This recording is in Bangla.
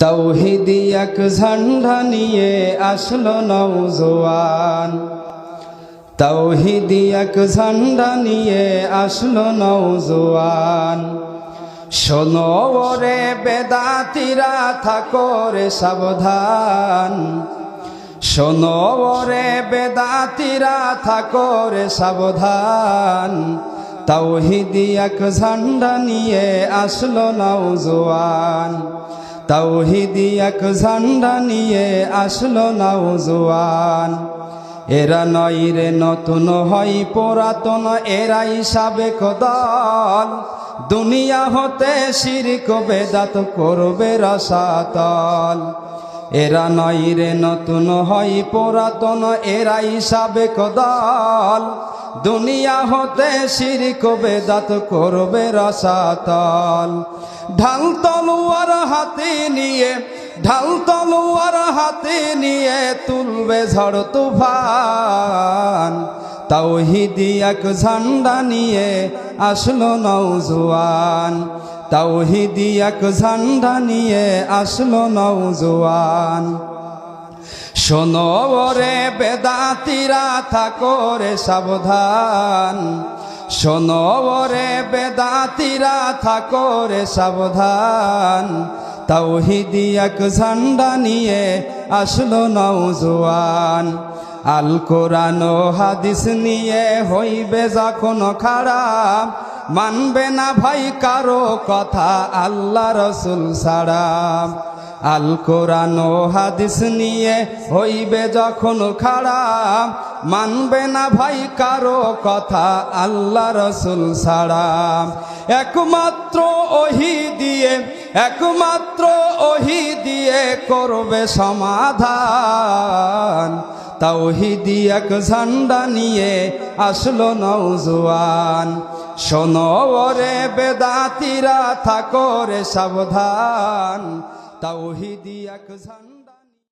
তাওহীদি এক ঝান্ডা নিয়ে আসলো নওজোয়ান, তাওহীদি এক ঝান্ডা নিয়ে আসলো নওজোয়ান। শোনো ওরে বেদাতীরা থাকো রে সাবধান, শোনো ওরে বেদাতীরা থাকো রে সাবধান। তাওহীদি এক ঝান্ডা নিয়ে আসলো নওজোয়ান, তাওহীদি এক ঝান্ডা নিয়ে আসলো নওজোয়ান। এরা নয় রে নতুন হয় পুরাতন, এরাই সাবেক দল। দুনিয়া হতে শিরক বেদাত করবে রসাতল। এরা নয় রে নতুন হয় পুরাতন, এরাই সাবেক দল। দুনিয়া হতে শিরক বেদাত করবে রসাতল। ঢাল তলোয়ার হাতে নিয়ে, ঢাল তলোয়ার হাতে নিয়ে তুলবে ঝড় তুফান। তাওহীদি এক ঝান্ডা নিয়ে আসলো নওজোয়ান, তাওহীদি এক ঝান্ডা নিয়ে আসলো নওজোয়ান। শোনো ওরে বেদাতীরা থাকো রে সাবধান, শোনো ওরে বেদাতীরা থাকো রে সাবধান। তাওহীদি এক ঝান্ডা নিয়ে আসলো নওজোয়ান। আল কোরআন ও হাদিস নিয়ে হইবে যখন খাড়া, মানবে না ভাই কারো কথা আল্লাহ রসুল ছাড়া। আল কোরআন ও হাদিস নিয়ে হইবে যখন খাড়া, মানবে না ভাই কারো কথা আল্লাহ রসুল ছাড়া। একমাত্র ওহী দিয়ে, একমাত্র ওহী দিয়ে করবে সমাধান। তাওহীদি এক ঝান্ডা নিয়ে আসলো নওজোয়ান। শোনো ওরে বেদাতীরা থাকো রে সাবধান, তাওহীদি এক ঝান্ডা।